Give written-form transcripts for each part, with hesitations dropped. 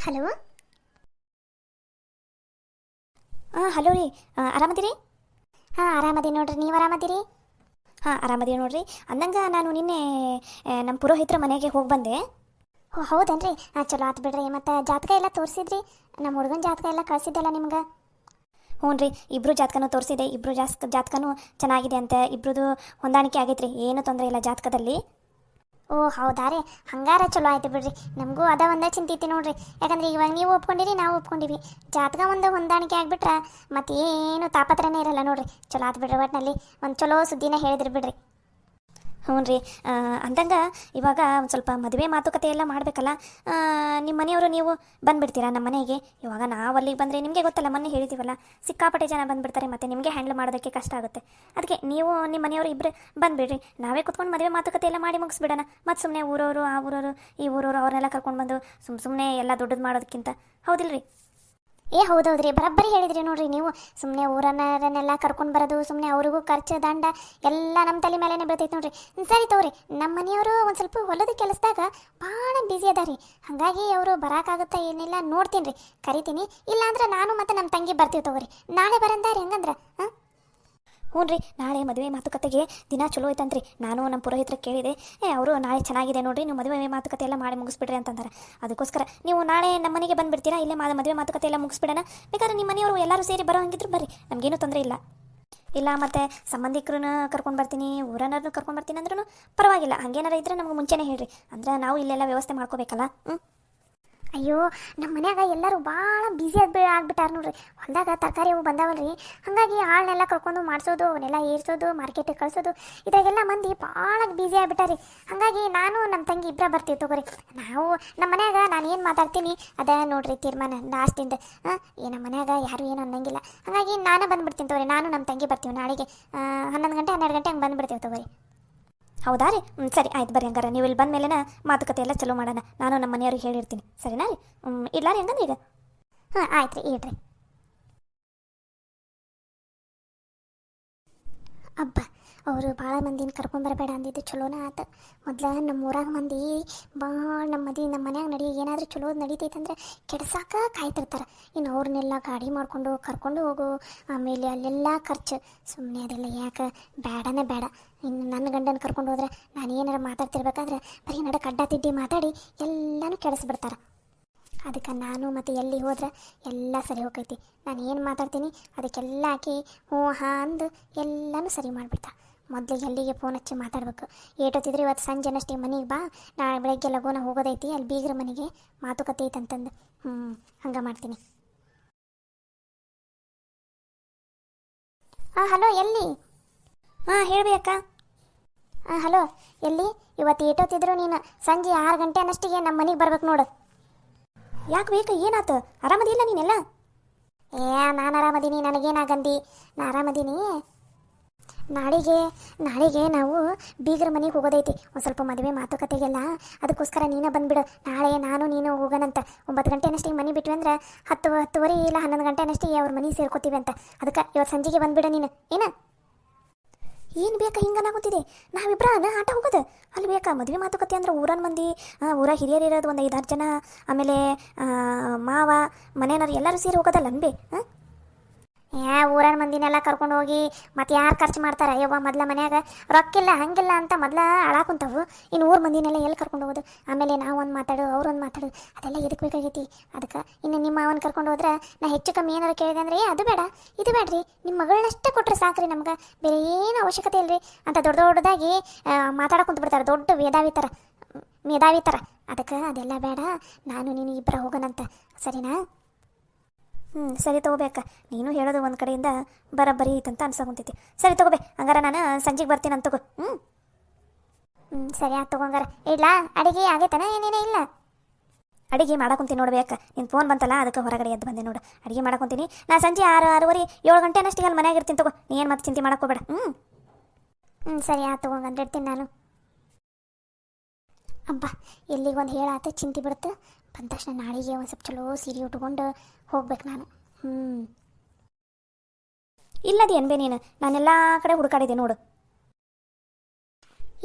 Hello. Hello ರೀ. ಆರಾಮದಿರಿ? ಆರಾಮದಿ ನೋಡ್ರಿ, ನೀವು ಆರಾಮದಿರಿ? ಆರಾಮದಿ ನೋಡ್ರಿ. ಅಂದಂಗೆ ನಾನು ನಿನ್ನೆ ನಮ್ಮ ಪುರೋಹಿತರ ಮನೆಗೆ ಹೋಗಿ ಬಂದೆ. ಓ ಹೌದೇನ್ರಿ? ಚಲೋ ಆತು ಬಿಡ್ರಿ. ಮತ್ತು ಜಾತಕ ಎಲ್ಲ ತೋರಿಸಿದ್ರಿ? ನಮ್ಮ ಹುಡುಗನ ಜಾತಕ ಎಲ್ಲ ಕಳಿಸಿದ್ದೆಲ್ಲ ನಿಮ್ಗೆ? ಹ್ಞೂ ರೀ, ಇಬ್ಬರು ಜಾತಕನೂ ತೋರಿಸಿದೆ. ಇಬ್ಬರು ಜಾತಕನೂ ಚೆನ್ನಾಗಿದೆ ಅಂತೆ. ಇಬ್ಬರದು ಹೊಂದಾಣಿಕೆ ಆಗೈತೆ ರೀ, ಏನೂ ತೊಂದರೆ ಇಲ್ಲ ಜಾತಕದಲ್ಲಿ. ಓ ಹೌದಾ ರೀ, ಹಂಗಾರ ಚಲೋ ಆಯ್ತು ಬಿಡ್ರಿ. ನಮಗೂ ಅದ ಒಂದೇ ಚಿಂತೆ ನೋಡ್ರಿ. ಯಾಕಂದ್ರೆ ಇವಾಗ ನೀವು ಒಪ್ಕೊಂಡಿರಿ, ನಾವು ಒಪ್ಕೊಂಡಿವಿ. ಜಾತಕ ಒಂದು ಹೊಂದಾಣಿಕೆ ಆಗಿಬಿಟ್ರೆ ಮತ್ತೆ ಏನು ತಾಪತ್ರನೇ ಇರಲ್ಲ ನೋಡ್ರಿ. ಚಲೋ ಆತು ಬಿಡ್ರಿ. ಒಟ್ಟಿನಲ್ಲಿ ಒಂದು ಚಲೋ ಸುದ್ದಿನ ಹೇಳಿದ್ರಿ ಬಿಡ್ರಿ. ಹ್ಞೂ ರೀ. ಅಂದಂಗೆ ಇವಾಗ ಒಂದು ಸ್ವಲ್ಪ ಮದುವೆ ಮಾತುಕತೆ ಎಲ್ಲ ಮಾಡಬೇಕಲ್ಲ. ನಿಮ್ಮ ಮನೆಯವರು ನೀವು ಬಂದುಬಿಡ್ತೀರಾ ನಮ್ಮ ಮನೆಗೆ? ಇವಾಗ ನಾವು ಅಲ್ಲಿಗೆ ಬಂದರೆ ನಿಮಗೆ ಗೊತ್ತಲ್ಲ, ಮೊನ್ನೆ ಹೇಳಿದ್ದೀವಲ್ಲ, ಸಿಕ್ಕಾಪಟ್ಟೆ ಜನ ಬಂದುಬಿಡ್ತಾರೆ, ಮತ್ತು ನಿಮಗೆ ಹ್ಯಾಂಡ್ಲ್ ಮಾಡೋದಕ್ಕೆ ಕಷ್ಟ ಆಗುತ್ತೆ. ಅದಕ್ಕೆ ನೀವು ನಿಮ್ಮ ಮನೆಯವರು ಇಬ್ಬರು ಬಂದುಬಿಡ್ರಿ. ನಾವೇ ಕುತ್ಕೊಂಡು ಮದುವೆ ಮಾತುಕತೆ ಎಲ್ಲ ಮಾಡಿ ಮುಗಿಸ್ಬಿಡೋಣ. ಮತ್ತು ಸುಮ್ಮನೆ ಊರವರು ಆ ಊರವರು ಈ ಊರವರು ಅವ್ರನ್ನೆಲ್ಲ ಕರ್ಕೊಂಡು ಬಂದು ಸುಮ್ಮನೆ ಎಲ್ಲ ದೊಡ್ಡದು ಮಾಡೋದಕ್ಕಿಂತ, ಹೌದಿಲ್ರಿ? ಹೌದೌದ್ರಿ, ಬರೋಬ್ಬರಿ ಹೇಳಿದ್ರಿ ನೋಡ್ರಿ ನೀವು. ಸುಮ್ಮನೆ ಊರನ್ನೆಲ್ಲ ಕರ್ಕೊಂಡು ಬರೋದು, ಸುಮ್ಮನೆ ಅವ್ರಿಗೂ ಖರ್ಚು ದಂಡ ಎಲ್ಲ ನಮ್ಮ ತಲೆ ಮೇಲೇ ಬೀಳ್ತೈತೆ ನೋಡ್ರಿ. ಸರಿ ತಗೋರಿ. ನಮ್ಮ ಮನೆಯವರು ಒಂದು ಸ್ವಲ್ಪ ಹೊಲದ ಕೆಲಸದಾಗ ಭಾಳ ಬ್ಯುಸಿ ಅದಾರಿ. ಹಾಗಾಗಿ ಅವರು ಬರೋಕ್ಕಾಗುತ್ತಾ ಏನಿಲ್ಲ ನೋಡ್ತೀನಿ ರೀ, ಕರಿತೀನಿ. ಇಲ್ಲಾಂದ್ರೆ ನಾನು ಮತ್ತು ನಮ್ಮ ತಂಗಿ ಬರ್ತೀವಿ ತಗೋರಿ. ನಾಳೆ ಬರಂದಾರಿ ಹೆಂಗಂದ್ರೆ? ಹ್ಞೂ ರೀ, ನಾಳೆ ಮದುವೆ ಮಾತುಕತೆಗೆ ದಿನ ಚಲೋ ಐತಂತ್ರಿ. ನಾನು ನಮ್ಮ ಪುರೋಹಿತರ ಕೇಳಿದೆ. ಅವರು ನಾಳೆ ಚೆನ್ನಾಗಿದೆ ನೋಡಿರಿ, ನೀವು ಮದುವೆ ಮಾತುಕತೆ ಎಲ್ಲ ಮಾಡಿ ಮುಗಿಸ್ಬಿಡ್ರಿ ಅಂತಂತಾರೆ. ಅದಕ್ಕೋಸ್ಕರ ನೀವು ನಾಳೆ ನಮ್ಮ ಮನೆಗೆ ಬಂದುಬಿಡ್ತೀರಾ? ಇಲ್ಲೇ ಮದುವೆ ಮಾತುಕತೆ ಎಲ್ಲ ಮುಗಿಸ್ಬಿಡೋಣ. ಬೇಕಾದ್ರೆ ನಿಮ್ಮ ಮನೆಯವರು ಎಲ್ಲರೂ ಸೇರಿ ಬರೋ ಹಂಗಿದ್ರು ಬರ್ರಿ, ನಮಗೇನು ತೊಂದರೆ ಇಲ್ಲ. ಇಲ್ಲ ಮತ್ತು ಸಂಬಂಧಿಕರನ್ನ ಕರ್ಕೊಂಡು ಬರ್ತೀನಿ, ಊರನ್ನರನ್ನು ಕರ್ಕೊಂಡು ಬರ್ತೀನಿ ಅಂದ್ರೂ ಪರವಾಗಿಲ್ಲ. ಹಾಗೇನಾರ ಇದ್ದರೆ ನಮ್ಗೆ ಮುಂಚೆನೇ ಹೇಳ್ರಿ, ಅಂದ್ರೆ ನಾವು ಇಲ್ಲೆಲ್ಲ ವ್ಯವಸ್ಥೆ ಮಾಡ್ಕೋಬೇಕಲ್ಲ. ಅಯ್ಯೋ, ನಮ್ಮ ಮನ್ಯಾಗ ಎಲ್ಲರೂ ಭಾಳ ಬ್ಯುಸಿ ಆಗ್ಬಿಟ್ಟಾರ ನೋಡ್ರಿ. ಹೊಲದಾಗ ತರಕಾರಿ ಅವು ಬಂದಾವಲ್ರಿ. ಹಾಗಾಗಿ ಆಳನ್ನೆಲ್ಲ ಕರ್ಕೊಂಡು ಮಾಡಿಸೋದು, ಅವನ್ನೆಲ್ಲ ಏರಿಸೋದು, ಮಾರ್ಕೆಟಿಗೆ ಕಳಿಸೋದು, ಇದಾಗೆಲ್ಲ ಮಂದಿ ಭಾಳ ಬ್ಯುಸಿ ಆಗಿಬಿಟ್ಟಾರಿ. ಹಾಗಾಗಿ ನಾನು ನಮ್ಮ ತಂಗಿ ಇಬ್ಬರ ಬರ್ತೀವಿ ತಗೋರಿ. ನಾವು ನಮ್ಮ ಮನ್ಯಾಗ ನಾನು ಏನು ಮಾತಾಡ್ತೀನಿ ಅದೇ ನೋಡ್ರಿ ತೀರ್ಮಾನ ಲಾಸ್ಟಿಂದ. ನಮ್ಮ ಮನ್ಯಾಗ ಯಾರು ಏನು ಅನ್ನಂಗಿಲ್ಲ. ಹಾಗಾಗಿ ನಾನು ಬಂದುಬಿಡ್ತೀನಿ ತಗೋರಿ. ನಾನು ನಮ್ಮ ತಂಗಿ ಬರ್ತೀವಿ ನಾಳೆಗೆ 11 ಗಂಟೆ 12 ಗಂಟೆ ಹಂಗೆ ಬಂದುಬಿಡ್ತೀವಿ ತಗೋರಿ. ಹೌದಾ ರೀ? ಸರಿ ಆಯ್ತು ಬರ್ರಿ. ಹಂಗಾರೆ ನೀವು ಇಲ್ಲಿ ಬಂದ ಮೇಲೆ ಮಾತುಕತೆ ಎಲ್ಲ ಚಲೋ ಮಾಡೋಣ. ನಾನು ನಮ್ಮ ಮನೆಯವ್ರಿಗೆ ಹೇಳಿರ್ತೀನಿ. ಸರಿನಾ ರೀ? ಇಲ್ಲ ರೀ ಹಂಗಂದ್ರೆ ಈಗ? ಆಯ್ತು ರೀ, ಇಡ್ರಿ. ಅಬ್ಬ, ಅವರು ಭಾಳ ಮಂದಿನ ಕರ್ಕೊಂಬರಬೇಡ ಅಂದಿದ್ದು ಚಲೋನ ಆತು. ಮೊದ್ಲು ನಮ್ಮ ಊರಾಗ ಮಂದಿ ಭಾಳ ನಮ್ಮ ಮನ್ಯಾಗ ಏನಾದರೂ ಚಲೋ ನಡೀತೈತಂದ್ರೆ ಕೆಡ್ಸಾಕ ಕಾಯ್ತಿರ್ತಾರೆ. ಇನ್ನು ಅವ್ರನ್ನೆಲ್ಲ ಗಾಡಿ ಮಾಡಿಕೊಂಡು ಕರ್ಕೊಂಡು ಹೋಗು, ಆಮೇಲೆ ಅಲ್ಲೆಲ್ಲ ಖರ್ಚು. ಸುಮ್ಮನೆ ಅದೆಲ್ಲ ಯಾಕೆ ಬೇಡನೇ ಬೇಡ. ಇನ್ನು ನನ್ನ ಗಂಡನ ಕರ್ಕೊಂಡು ಹೋದ್ರೆ ನಾನು ಏನಾರು ಮಾತಾಡ್ತಿರ್ಬೇಕಾದ್ರೆ ಬರೀ ನಡಕ್ಕೆ ಅಡ್ಡ ತಿಡ್ಡಿ ಮಾತಾಡಿ ಎಲ್ಲನೂ ಕೆಡಿಸ್ಬಿಡ್ತಾರೆ. ಅದಕ್ಕೆ ನಾನು ಮತ್ತು ಎಲ್ಲಿ ಹೋದ್ರೆ ಎಲ್ಲ ಸರಿ ಹೋಗೈತಿ. ನಾನು ಏನು ಮಾತಾಡ್ತೀನಿ ಅದಕ್ಕೆಲ್ಲ ಹಾಕಿ ಹ್ಞೂ ಹಾಂ ಅಂದು ಎಲ್ಲನೂ ಸರಿ ಮಾಡಿಬಿಡ್ತಾ. ಮೊದಲಿಗೆ ಎಲ್ಲಿಗೆ ಫೋನ್ ಹಚ್ಚಿ ಮಾತಾಡ್ಬೇಕು. ಏಟೊತ್ತಿದ್ರೆ ಇವತ್ತು ಸಂಜೆನಷ್ಟೇ ಮನೆಗೆ ಬಾ, ನಾಳೆ ಬೆಳಗ್ಗೆ ಲಗೋನ ಹೋಗೋದೈತಿ ಅಲ್ಲಿ ಬೀಗ್ರ ಮನೆಗೆ, ಮಾತುಕತೆ ಐತಂತಂದು. ಹಂಗೆ ಮಾಡ್ತೀನಿ. ಹಲೋ, ಎಲ್ಲಿ? ಹೇಳ್ಬೇಕ. ಹಲೋ, ಎಲ್ಲಿ? ಇವತ್ತು ಏಟೊತ್ತಿದ್ರು ನೀನು ಸಂಜೆ 6 ಗಂಟೆ ಅನ್ನಷ್ಟಿಗೆ ನಮ್ಮ ಮನೆಗೆ ಬರ್ಬೇಕು ನೋಡು. ಯಾಕೆ ಬೇಕಾ? ಏನಾಯ್ತು? ಆರಾಮದಿಲ್ಲ ನೀನೆಲ್ಲ? ನಾನು ಆರಾಮದೀನಿ, ನನಗೇನಾಗಂದು? ನಾ ಆರಾಮದೀನಿ. ನಾಳೆಗೆ ನಾವು ಬೀಗರ ಮನೆಗೆ ಹೋಗೋದೈತಿ. ಒಂದು ಸ್ವಲ್ಪ ಮದುವೆ ಮಾತುಕತೆಗೆಲ್ಲ, ಅದಕ್ಕೋಸ್ಕರ ನೀನೇ ಬಂದುಬಿಡು. ನಾಳೆ ನಾನು ನೀನು ಹೋಗೋಣಂತ. 9 ಗಂಟೆ ಅನ್ನಷ್ಟಿಗೆ ಮನೆ ಬಿಟ್ವಿ ಅಂದ್ರೆ 10-10:30 ಇಲ್ಲ 11 ಗಂಟೆ ಅನ್ನಷ್ಟಿಗೆ ಅವ್ರ ಮನೆಗೆ ಸೇರ್ಕೋತೀವಿ ಅಂತ. ಅದಕ್ಕೆ ಇವತ್ತು ಸಂಜೆಗೆ ಬಂದುಬಿಡು ನೀನು. ಏನು ಬೇಕಾ ಹಿಂಗನಾಗುತ್ತಿದೆ? ನಾವಿಬ್ರ ಆಟ ಹೋಗೋದು ಅಲ್ಲಿ ಬೇಕಾ? ಮದುವೆ ಮಾತುಕತೆ ಅಂದ್ರೆ ಊರನ್ನ ಮಂದಿ, ಊರ ಹಿರಿಯರು ಇರೋದು ಒಂದು 5-6 ಜನ, ಆಮೇಲೆ ಮಾವ ಮನೆಯವ್ರು ಎಲ್ಲರೂ ಸೇರಿ ಹೋಗೋದಲ್ಲ ಅನ್ಬೇ. ಊರನ್ನ ಮಂದಿನೆಲ್ಲ ಕರ್ಕೊಂಡು ಹೋಗಿ ಮತ್ತೆ ಯಾರು ಖರ್ಚು ಮಾಡ್ತಾರೆ? ಯವ್ವ, ಮೊದ್ಲ ಮನ್ಯಾಗ ರೊಕ್ಕಿಲ್ಲ ಹಂಗಿಲ್ಲ ಅಂತ ಮೊದ್ಲ ಅಳಾಕುಂತಾವು. ಇನ್ನು ಊರ ಮಂದಿನೆಲ್ಲ ಎಲ್ಲಿ ಕರ್ಕೊಂಡು ಹೋಗೋದು? ಆಮೇಲೆ ನಾವು ಒಂದು ಮಾತಾಡು, ಅವ್ರೊಂದು ಮಾತಾಡು, ಅದೆಲ್ಲ ಎದಕ್ಕೆ ಬೇಕಾಗೈತಿ? ಅದಕ್ಕೆ ಇನ್ನು ನಿಮ್ಮ ಅವನ್ನ ಕರ್ಕೊಂಡು ಹೋದ್ರೆ ನಾ ಹೆಚ್ಚು ಕಮ್ಮಿ ಏನಾರು ಕೇಳಿದೆ ಅಂದರೆ ಅದು ಬೇಡ ಇದು ಬೇಡ್ರಿ, ನಿಮ್ಮ ಮಗಳನ್ನಷ್ಟೇ ಕೊಟ್ಟರೆ ಸಾಕ್ರಿ, ನಮ್ಗೆ ಬೇರೆ ಏನು ಅವಶ್ಯಕತೆ ಇಲ್ಲರಿ ಅಂತ ದೊಡ್ಡದಾಗಿ ಮಾತಾಡೋಕೆ ಬಿಡ್ತಾರೆ. ದೊಡ್ಡ ಮೇಧಾವಿ ಥರ. ಅದಕ್ಕೆ ಅದೆಲ್ಲ ಬೇಡ, ನಾನು ನೀನು ಇಬ್ಬರ ಹೋಗೋಣಂತ. ಸರಿನಾ? ಸರಿ ತಗೋಬೇಕ. ನೀನು ಹೇಳೋದು ಒಂದು ಕಡೆಯಿಂದ ಬರೋಬ್ಬರಿ ಐತಂತ ಅನ್ಸಕೊಂತೈತಿ. ಸರಿ ತಗೋಬೇ, ಹಂಗಾರೆ ನಾನು ಸಂಜೆಗೆ ಬರ್ತೀನಿ ಅಂತ ತಗೋ. ಸರಿ ಆಯ್ತು ತಗೊಂಗಾರ. ಇಡ್ಲಾ? ಅಡಿಗೆ ಆಗೈತನ ಏನೇನೇ ಇಲ್ಲ? ಅಡಿಗೆ ಮಾಡಕೊಂತೀನಿ ನೋಡ್ಬೇಕು. ನಿನ್ನ ಫೋನ್ ಬಂತಲ್ಲ ಅದಕ್ಕೆ ಹೊರಗಡೆ ಎದ್ದು ಬಂದೆ ನೋಡು. ಅಡಿಗೆ ಮಾಡಕೊಂತೀನಿ. ನಾ ಸಂಜೆ 6-6:30 7 ಗಂಟೆ ಅನ್ನಷ್ಟಿಗೆ ಅಲ್ಲಿ ಮನೆಯಾಗ ಇರ್ತೀನಿ ತಗೋ. ನೀ ಏನು ಮತ್ತೆ ಚಿಂತೆ ಮಾಡೋಕೋಬೇಡ. ಸರಿ ಆಯ್ತು ತಗೊಂಗಂದ್ರೆ ಇಡ್ತೀನಿ ನಾನು. ಅಬ್ಬಾ, ಎಲ್ಲಿಗೊಂದು ಹೇಳಾತ ಚಿಂತೆ ಬಿಡುತ್ತೆ. ಬಂದ ತಕ್ಷಣ ನಾಳೆಗೆ ಒಂದು ಸ್ವಲ್ಪ ಚಲೋ ಸೀರೆ ಉಟ್ಕೊಂಡು ಹೋಗ್ಬೇಕು ನಾನು. ಇಲ್ಲದಿ ಅನ್ಬೇ ನೀನು, ನಾನೆಲ್ಲ ಕಡೆ ಹುಡುಕಾಡಿದೆ ನೋಡು.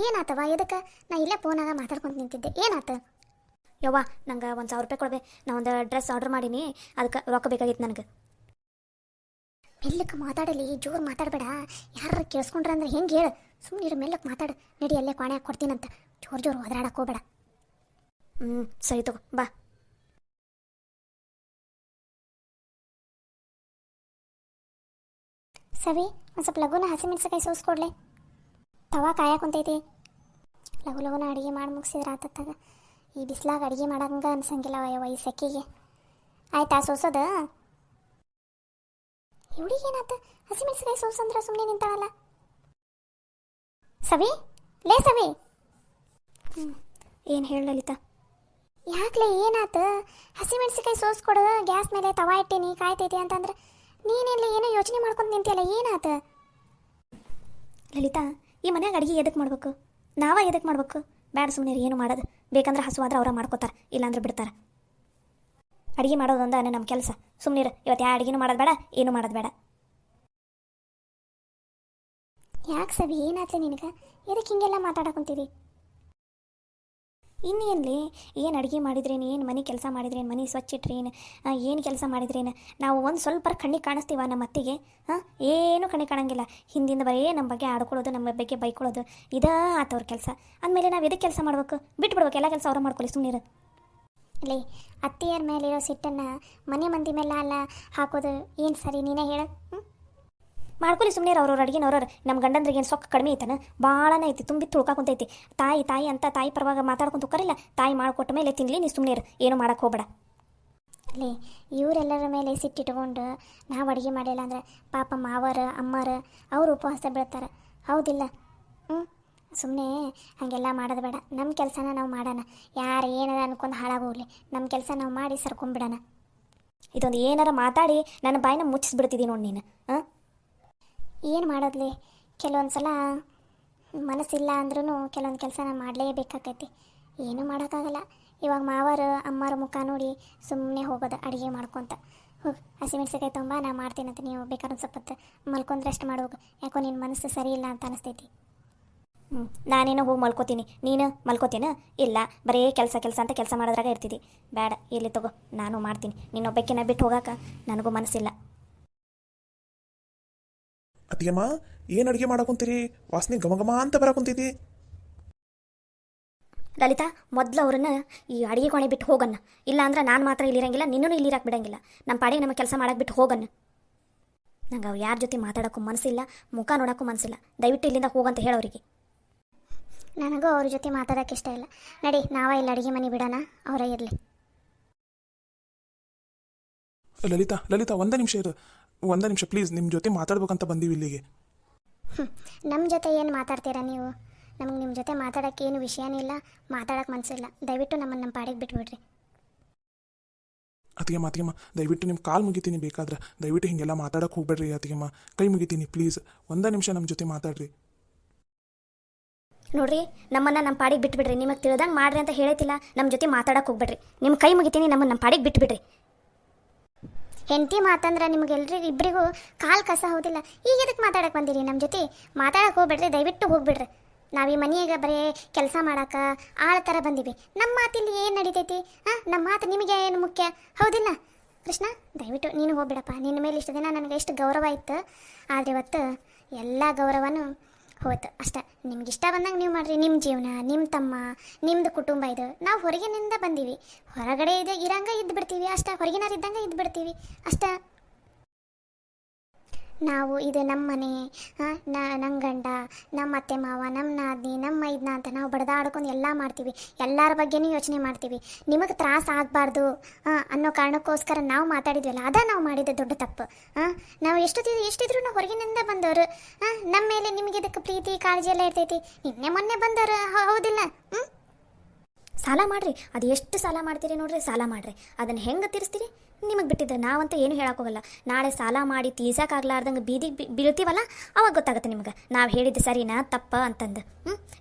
ಏನಾತವ? ಎದಕ್ಕೆ? ನಾ ಇಲ್ಲೇ ಫೋನಾಗ ಮಾತಾಡ್ಕೊಂಡು ನಿಂತಿದ್ದೆ. ಏನಾತ? ಯವ್ವ ನಂಗೆ 1,000 ರೂಪಾಯಿ ಕೊಡ್ಬೇ. ನಾ ಒಂದು ಡ್ರೆಸ್ ಆರ್ಡರ್ ಮಾಡೀನಿ, ಅದಕ್ಕೆ ರೊಕ್ಕ ಬೇಕಾಗಿತ್ತು ನನಗೆ. ಮೆಲ್ಲಕ್ಕೆ ಮಾತಾಡಲಿ, ಜೋರು ಮಾತಾಡಬೇಡ. ಯಾರು ಕೇಳಿಸ್ಕೊಂಡ್ರೆ ಅಂದ್ರೆ ಹೆಂಗೆ ಹೇಳು? ಸುಮ್ಮನೆ ಮೆಲ್ಲಕ್ಕೆ ಮಾತಾಡು. ನಡಿ ಅಲ್ಲೇ ಕೋಣೆ ಹಾಕಿ ಕೊಡ್ತೀನಂತ. ಜೋರು ಜೋರು ಒದರಾಡಕ್ಕೆ ಹೋಗ್ಬೇಡ. ಸರಿ ತಗೋ ಬಾ. ಸವಿ, ಒಂದು ಸ್ವಲ್ಪ ಲಘುನ ಹಸಿಮೆಣಸಿನಕಾಯಿ ಸೋಸ್ಕೊಡ್ಲೆ. ತವಾ ಕಾಯಕ್ಕೆ ಕುಂತೈತಿ. ಲಘು ಲಘುನ ಅಡುಗೆ ಮಾಡಿ ಮುಗಿಸಿದ್ರೆ ಆತತ್ತಾಗ. ಈ ಬಿಸಿಲಾಗ ಅಡುಗೆ ಮಾಡಂಗ ಅನ್ಸಂಗಿಲ್ಲ ಯವ್ವ ಈ ಸೆಕೆಗೆ. ಆಯ್ತಾ ಸೋಸೋದು? ಇವಳಿಗೆ ಏನಾತ? ಹಸಿಮೆಣಸಿನಕಾಯಿ ಸೋಸಂದ್ರೆ ಸುಮ್ಮನೆ ನಿಂತಾಳಲ್ಲ. ಸವಿ, ಲೇ ಸವಿ. ಏನು ಹೇಳ ಲಲಿತಾ? ಯಾಕ್ಲೆ ಏನಾತ? ಹಸಿಮೆಣಸಿನಕಾಯಿ ಸೋಸ್ಕೊಡು, ಗ್ಯಾಸ್ ಮೇಲೆ ತವಾ ಇಟ್ಟೀನಿ ಕಾಯ್ತೈತಿ ಅಂತಂದ್ರೆ ನೀನೆಲ್ಲ ಏನೋ ಯೋಚನೆ ಮಾಡ್ಕೊಂಡು ನಿಂತಿಯಲ್ಲ, ಏನಾತ? ಲಲಿತಾ, ಈ ಮನ್ಯಾಗ ಅಡುಗೆ ಎದಕ್ಕೆ ಮಾಡ್ಬೇಕು? ನಾವ ಎದಕ್ಕೆ ಮಾಡ್ಬೇಕು? ಬ್ಯಾಡ ಸುಮ್ಮನೆ ಏನು ಮಾಡೋದು. ಬೇಕಂದ್ರೆ ಹಸುವಾದ್ರೆ ಅವ್ರ ಮಾಡ್ಕೋತಾರೆ, ಇಲ್ಲಾಂದ್ರೆ ಬಿಡ್ತಾರೆ. ಅಡುಗೆ ಮಾಡೋದೊಂದ ನಮ್ಮ ಕೆಲಸ. ಸುಮ್ಮನೆ ಇವತ್ತು ಯಾವ ಅಡುಗೆನೂ ಮಾಡೋದು ಬೇಡ, ಏನೂ ಮಾಡೋದು ಬೇಡ. ಯಾಕೆ ಸವಿ ಏನಾಯ್ತು ನಿನಗೆ? ಎದಕ್ಕೆ ಹಿಂಗೆಲ್ಲ ಮಾತಾಡಕೊಂತೀರಿ? ಇನ್ನೇನ್ಲಿ, ಏನು ಅಡುಗೆ ಮಾಡಿದ್ರೇನು, ಏನು ಮನೆ ಕೆಲಸ ಮಾಡಿದ್ರೇನು, ಮನೆ ಸ್ವಚ್ಛ ಇಟ್ರೇನು, ಏನು ಕೆಲಸ ಮಾಡಿದ್ರೇನು? ನಾವು ಒಂದು ಸ್ವಲ್ಪ ಕಣ್ಣಿಗೆ ಕಾಣಿಸ್ತೀವ ನಮ್ಮ ಅತ್ತಿಗೆ? ಏನೂ ಕಣ್ಣಿಗೆ ಕಾಣಂಗಿಲ್ಲ. ಹಿಂದಿಂದ ಬರೀ ನಮ್ಮ ಬಗ್ಗೆ ಆಡ್ಕೊಳ್ಳೋದು, ನಮ್ಮ ಬಗ್ಗೆ ಬೈಕೊಳ್ಳೋದು, ಇದೇ ಆತವ್ರ ಕೆಲಸ. ಅಂದಮೇಲೆ ನಾವು ಎದಕ್ಕೆ ಕೆಲಸ ಮಾಡ್ಬೇಕು? ಬಿಟ್ಬಿಡ್ಬೇಕು, ಎಲ್ಲ ಕೆಲಸ ಅವ್ರ ಮಾಡ್ಕೊಳ್ಳಿ ಸುಮ್ಮನೆ. ಅಲ್ಲಿ ಅತ್ತಿಯರ ಮೇಲಿರೋ ಸಿಟ್ಟನ್ನು ಮನೆ ಮಂದಿ ಮೇಲೆ ಅಲ್ಲ ಹಾಕೋದು ಏನು ಸರಿ? ನೀನೇ ಹೇಳು. ಮಾಡ್ಕೊಳ್ಳಿ ಸುಮ್ಮನೆ. ಅವ್ರವ್ರ ಅಡುಗೆನವ್ರವ್ರು. ನಮ್ಮ ಗಂಡಂದ್ರಿಗೆ ಏನು ಸೊಕ್ಕ ಕಡಿಮೆ ಐತನ? ಭಾಳನೇ ಐತಿ, ತುಂಬಿ ತುಳ್ಕಾಕೊಂತೈತಿ. ತಾಯಿ ತಾಯಿ ಅಂತ ತಾಯಿ ಪರವಾಗಿ ಮಾತಾಡ್ಕೊಂಡು ಹೋಗ್ಕರಿಲ್ಲ. ತಾಯಿ ಮಾಡಿಕೊಟ್ಟ ಮೇಲೆ ತಿನ್ನಲಿ, ನೀ ಸುಮ್ಮನೆ ಏನು ಮಾಡೋಕ್ಕೆ ಹೋಗ್ಬೇಡ. ಅಲ್ಲಿ ಇವರೆಲ್ಲರ ಮೇಲೆ ಸಿಟ್ಟಿಟ್ಕೊಂಡು ನಾವು ಅಡುಗೆ ಮಾಡಿಲ್ಲ ಅಂದರೆ ಪಾಪ ಮಾವರ ಅಮ್ಮರು ಅವರು ಉಪವಾಸ ಬೀಳ್ತಾರೆ, ಹೌದಿಲ್ಲ? ಸುಮ್ಮನೆ ಹಾಗೆಲ್ಲ ಮಾಡೋದು ಬೇಡ. ನಮ್ಮ ಕೆಲಸನ ನಾವು ಮಾಡೋಣ. ಯಾರು ಏನಾರ ಅನ್ಕೊಂಡು ಹಾಳಾಗೋಗ್ಲಿ, ನಮ್ಮ ಕೆಲಸ ನಾವು ಮಾಡಿ ಸರ್ಕೊಂಡ್ಬಿಡೋಣ. ಇದೊಂದು ಏನಾರ ಮಾತಾಡಿ ನನ್ನ ಬಾಯಿನ ಮುಚ್ಚಿಸ್ಬಿಡ್ತಿದ್ದೀನಿ ನೋಡಿ ನೀನು. ಏನು ಮಾಡೋದ್ಲಿ, ಕೆಲವೊಂದು ಸಲ ಮನಸ್ಸಿಲ್ಲ ಅಂದ್ರೂ ಕೆಲವೊಂದು ಕೆಲಸನ ಮಾಡಲೇಬೇಕಾಗೈತಿ. ಏನೂ ಮಾಡೋಕ್ಕಾಗಲ್ಲ. ಇವಾಗ ಮಾವರು ಅಮ್ಮರ ಮುಖ ನೋಡಿ ಸುಮ್ಮನೆ ಹೋಗೋದು ಅಡುಗೆ ಮಾಡ್ಕೊತ. ಹೋಗಿ ಹಸಿಮೆಣಸಿನಕಾಯಿ ತೊಂಬ, ನಾ ಮಾಡ್ತೀನಂತ. ನೀವು ಬೇಕಾದ್ರೆ ಸ್ವಲ್ಪ ಹೊತ್ತು ಮಲ್ಕೊಂಡ್ರೆ ಅಷ್ಟು ಮಾಡೋಗು. ಯಾಕೋ ನಿನ್ನ ಮನಸ್ಸು ಸರಿ ಇಲ್ಲ ಅಂತ ಅನಿಸ್ತೈತಿ. ನಾನೇನೋ ಹೋಗಿ ಮಲ್ಕೋತೀನಿ, ನೀನು ಮಲ್ಕೋತೀನ? ಇಲ್ಲ, ಬರೀ ಕೆಲಸ ಕೆಲಸ ಅಂತ ಕೆಲಸ ಮಾಡೋದ್ರಾಗ ಇರ್ತಿದ್ದಿ. ಬೇಡ, ಇಲ್ಲಿ ತಗೋ, ನಾನು ಮಾಡ್ತೀನಿ. ನೀನೊಬ್ಬಕ್ಕಿನ ಬಿಟ್ಟು ಹೋಗಾಕ ನನಗೂ ಮನಸ್ಸಿಲ್ಲ. ಅತ್ತಿಯಮ್ಮ, ಏನು ಅಡುಗೆ ಮಾಡಕೊಂತೀರಿ? ವಾಸನೆ ಘಮ ಅಂತ ಬರಕೊಂತಿದ್ದಿ. ಲಲಿತಾ, ಮೊದಲು ಅವ್ರನ್ನ ಈ ಅಡುಗೆ ಕೋಣೆ ಬಿಟ್ಟು ಹೋಗನ್ನ. ಇಲ್ಲ ಅಂದ್ರೆ ನಾನು ಮಾತ್ರ ಇಲ್ಲಿರಂಗಿಲ್ಲ, ನಿನ್ನೂ ಇಲ್ಲಿರಕ್ಕೆ ಬಿಡಂಗಿಲ್ಲ. ನಮ್ಮ ಪಾಡಿಗೆ ನಮ್ಮ ಕೆಲಸ ಮಾಡಕ್ಕೆ ಬಿಟ್ಟು ಹೋಗನ್ನ. ನಂಗೆ ಅವ್ರು ಯಾರ ಜೊತೆ ಮಾತಾಡೋಕ್ಕೂ ಮನಸ್ಸಿಲ್ಲ, ಮುಖ ನೋಡೋಕ್ಕೂ ಮನಸ್ಸಿಲ್ಲ. ದಯವಿಟ್ಟು ಇಲ್ಲಿಂದ ಹೋಗಂತ ಹೇಳೋರಿಗೆ. ನನಗೂ ಅವ್ರ ಜೊತೆ ಮಾತಾಡೋಕ್ಕೆ ಇಷ್ಟ ಇಲ್ಲ. ನಡಿ, ನಾವ ಇಲ್ಲಿ ಅಡುಗೆ ಮನೆ ಬಿಡೋಣ, ಅವರ ಇರಲಿ. ಲಲಿತಾ ಲಲಿತಾ, ಒಂದೇ ನಿಮಿಷ ಇರು, ಒಂದೇ ನಿಮಿಷ ಪ್ಲೀಸ್. ನಿಮ್ಮ ಜೊತೆ ಮಾತಾಡ್ಬೇಕಂತ ಬಂದೀವಿ ಇಲ್ಲಿಗೆ. ನಮ್ಮ ಜೊತೆ ಏನು ಮಾತಾಡ್ತೀರಾ ನೀವು? ನಮಗೆ ನಿಮ್ಮ ಜೊತೆ ಮಾತಾಡೋಕ್ಕೆ ಏನು ವಿಷಯನೇ ಇಲ್ಲ, ಮಾತಾಡೋಕ್ಕೆ ಮನಸ್ಸಿಲ್ಲ. ದಯವಿಟ್ಟು ನಮ್ಮನ್ನು ನಮ್ಮ ಪಾಡಿಗೆ ಬಿಟ್ಬಿಡ್ರಿ. ಅತ್ತಿಗೆಮ್ಮ ಅತ್ತಿಗೆಮ್ಮ, ದಯವಿಟ್ಟು ನಿಮ್ಮ ಕಾಲು ಮುಗಿತೀನಿ. ಬೇಕಾದ್ರೆ ದಯವಿಟ್ಟು ಹೀಗೆಲ್ಲ ಮಾತಾಡೋಕೆ ಹೋಗ್ಬೇಡ್ರಿ ಅತ್ತಿಗೆಮ್ಮ. ಕೈ ಮುಗಿತೀನಿ ಪ್ಲೀಸ್. ಒಂದೇ ನಿಮಿಷ ನಮ್ಮ ಜೊತೆ ಮಾತಾಡ್ರಿ. ನೋಡ್ರಿ, ನಮ್ಮನ್ನು ನಮ್ಮ ಪಾಡಿಗೆ ಬಿಟ್ಬಿಡ್ರಿ. ನಿಮಗೆ ತಿಳಿದಂಗೆ ಮಾಡ್ರಿ ಅಂತ ಹೇಳೈತಿಲ್ಲ. ನಮ್ಮ ಜೊತೆ ಮಾತಾಡೋಕೆ ಹೋಗ್ಬೇಡ್ರಿ. ನಿಮ್ಮ ಕೈ ಮುಗಿತೀನಿ, ನಮ್ಮನ್ನು ನಮ್ಮ ಪಾಡಿಗೆ ಬಿಟ್ಬಿಡ್ರಿ. ಹೆಂಡತಿ ಮಾತಂದ್ರೆ ನಿಮಗೆಲ್ರಿಗೂ ಇಬ್ಬರಿಗೂ ಕಾಲು ಕಸ ಹೌದಿಲ್ಲ. ಈಗ ಎದಕ್ಕೆ ಮಾತಾಡಕ್ಕೆ ಬಂದಿರಿ? ನಮ್ಮ ಜೊತೆ ಮಾತಾಡಕ್ಕೆ ಹೋಗ್ಬೇಡ್ರಿ, ದಯವಿಟ್ಟು ಹೋಗ್ಬಿಡ್ರಿ. ನಾವು ಈ ಮನೆಯಾಗ ಬರೀ ಕೆಲಸ ಮಾಡೋಕೆ ಆಳ ಥರ ಬಂದೀವಿ. ನಮ್ಮ ಮಾತಿಲ್ಲಿ ಏನು ನಡೀತೈತಿ? ನಮ್ಮ ಮಾತು ನಿಮಗೆ ಏನು ಮುಖ್ಯ, ಹೌದಿಲ್ಲ ಕೃಷ್ಣ? ದಯವಿಟ್ಟು ನೀನು ಹೋಗ್ಬಿಡಪ್ಪ. ನಿನ್ನ ಮೇಲೆ ಇಷ್ಟು ದಿನ ನನಗೆ ಎಷ್ಟು ಗೌರವ ಇತ್ತು, ಆದರೆ ಇವತ್ತು ಎಲ್ಲ ಗೌರವನೂ ಹೋಯ್ತು ಅಷ್ಟೇ. ನಿಮ್ಗೆ ಇಷ್ಟ ಬಂದಂಗೆ ನೀವು ಮಾಡಿರಿ. ನಿಮ್ಮ ಜೀವನ, ನಿಮ್ಮ ತಮ್ಮ, ನಿಮ್ಮದು ಕುಟುಂಬ ಇದು. ನಾವು ಹೊರಗಿನಿಂದ ಬಂದೀವಿ, ಹೊರಗಡೆ ಇದೆ ಇರಂಗ ಇದ್ದು ಬಿಡ್ತೀವಿ ಅಷ್ಟೇ. ಹೊರಗಿನವರಿದ್ದಂಗೆ ಇದ್ದು ಬಿಡ್ತೀವಿ ಅಷ್ಟೇ. ನಾವು ಇದು ನಮ್ಮ ಮನೆ, ನಮ್ಮ ಗಂಡ, ನಮ್ಮ ಅತ್ತೆ ಮಾವ, ನಮ್ಮ ನಾದಿನಿ, ನಮ್ಮ ಮೈದ್ನ ಅಂತ ನಾವು ಬಡ್ದಾಡ್ಕೊಂಡು ಎಲ್ಲ ಮಾಡ್ತೀವಿ. ಎಲ್ಲರ ಬಗ್ಗೆನೂ ಯೋಚನೆ ಮಾಡ್ತೀವಿ. ನಿಮಗೆ ತ್ರಾಸ ಆಗಬಾರ್ದು ಅನ್ನೋ ಕಾರಣಕ್ಕೋಸ್ಕರ ನಾವು ಮಾತಾಡಿದ್ವಲ್ಲ, ಅದ ನಾವು ಮಾಡಿದ ದೊಡ್ಡ ತಪ್ಪು. ನಾವು ಎಷ್ಟಿದ್ರು ನಾವು ಹೊರಗಿನಿಂದ ಬಂದವರು. ನಮ್ಮ ಮೇಲೆ ನಿಮಗೆ ಇದಕ್ಕೆ ಪ್ರೀತಿ ಕಾಳಜಿ ಎಲ್ಲ ಇರ್ತೈತಿ. ನಿನ್ನೆ ಮೊನ್ನೆ ಬಂದವರು, ಹೌದಿಲ್ಲ? ಸಾಲ ಮಾಡಿರಿ. ಅದು ಎಷ್ಟು ಸಾಲ ಮಾಡ್ತೀರಿ ನೋಡ್ರಿ, ಸಾಲ ಮಾಡಿರಿ. ಅದನ್ನು ಹೆಂಗೆ ತೀರಿಸ್ತೀರಿ ನಿಮಗೆ ಬಿಟ್ಟಿದ್ದು. ನಾವಂತ ಏನು ಹೇಳೋಕ್ಕೋಗಲ್ಲ. ನಾಳೆ ಸಾಲ ಮಾಡಿ ತೀರ್ಸೋಕ್ಕಾಗ್ಲಾರ್ದಂಗೆ ಬೀದಿಗೆ ಬೀಳ್ತೀವಲ್ಲ, ಅವಾಗ ಗೊತ್ತಾಗುತ್ತೆ ನಿಮ್ಗೆ ನಾವು ಹೇಳಿದ್ದು ಸರಿನಾ ತಪ್ಪ ಅಂತಂದು.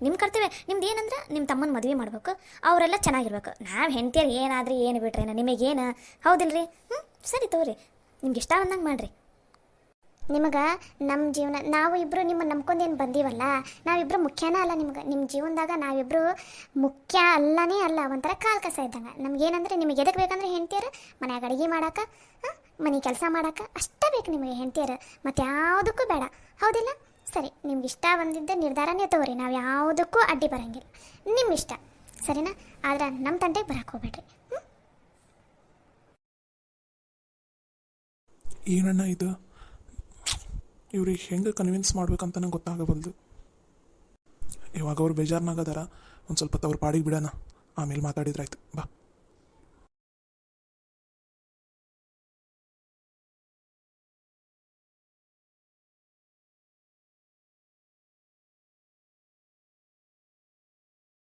ನಿಮ್ಮ ಕರ್ತವ್ಯ ನಿಮ್ದು ಏನಂದ್ರೆ ನಿಮ್ಮ ತಮ್ಮನ ಮದುವೆ ಮಾಡ್ಬೇಕು, ಅವರೆಲ್ಲ ಚೆನ್ನಾಗಿರ್ಬೇಕು. ನಾವು ಹೆಂಡ್ತಿಯರು ಏನಾದ್ರೂ ಏನು ಬಿಟ್ರೇನ ನಿಮಗೇನು, ಹೌದಿಲ್ರಿ? ಸರಿ ತಗೋರಿ, ನಿಮ್ಗೆ ಇಷ್ಟ ಬಂದಂಗೆ ಮಾಡಿರಿ. ನಿಮಗೆ ನಮ್ಮ ಜೀವನ ನಾವು ಇಬ್ಬರು ನಿಮ್ಮನ್ನು ನಂಬ್ಕೊಂಡೇನು ಬಂದೀವಲ್ಲ, ನಾವಿಬ್ಬರು ಮುಖ್ಯನೇ ಅಲ್ಲ ನಿಮ್ಗೆ. ನಿಮ್ಮ ಜೀವನದಾಗ ನಾವಿಬ್ಬರು ಮುಖ್ಯ ಅಲ್ಲನೇ ಅಲ್ಲ, ಒಂಥರ ಕಾಲು ಕಸ ಇದ್ದಂಗೆ. ನಮಗೇನಂದ್ರೆ ನಿಮಗೆ ಎದಕ್ಕೆ ಬೇಕಂದ್ರೆ ಹೆಂಡ್ತಿಯರು ಮನ್ಯಾಗ ಅಡುಗೆ ಮಾಡಕ್ಕೆ, ಮನೆ ಕೆಲಸ ಮಾಡಕ್ಕೆ ಅಷ್ಟೇ ಬೇಕು ನಿಮಗೆ ಹೆಂಡ್ತಿಯರು, ಮತ್ತು ಯಾವುದಕ್ಕೂ ಬೇಡ. ಹೌದಿಲ್ಲ? ಸರಿ, ನಿಮ್ಗೆ ಇಷ್ಟ ಬಂದಿದ್ದ ನಿರ್ಧಾರನೇ ತಗೋರಿ, ನಾವು ಯಾವುದಕ್ಕೂ ಅಡ್ಡಿ ಬರೋಂಗಿಲ್ಲ. ನಿಮ್ಮ ಇಷ್ಟ ಸರಿನಾ? ಆದ್ರೆ ನಮ್ಮ ತಂಟೆಗೆ ಬರಕ್ಕೆ ಹೋಗ್ಬೇಡ್ರಿ. ಏನಣ್ಣ ಇದು, ಇವ್ರಿಗೆ ಹೆಂಗೆ ಕನ್ವಿನ್ಸ್ ಮಾಡ್ಬೇಕಂತ ನಂಗೆ ಗೊತ್ತಾಗಬಲ್ದು. ಇವಾಗ ಅವ್ರು ಬೇಜಾರ್ನಾಗದಾರ, ಒಂದು ಸ್ವಲ್ಪ ಅವ್ರ ಪಾಡಿಗೆ ಬಿಡೋಣ, ಆಮೇಲೆ ಮಾತಾಡಿದ್ರಾಯ್ತು. ಬಾ.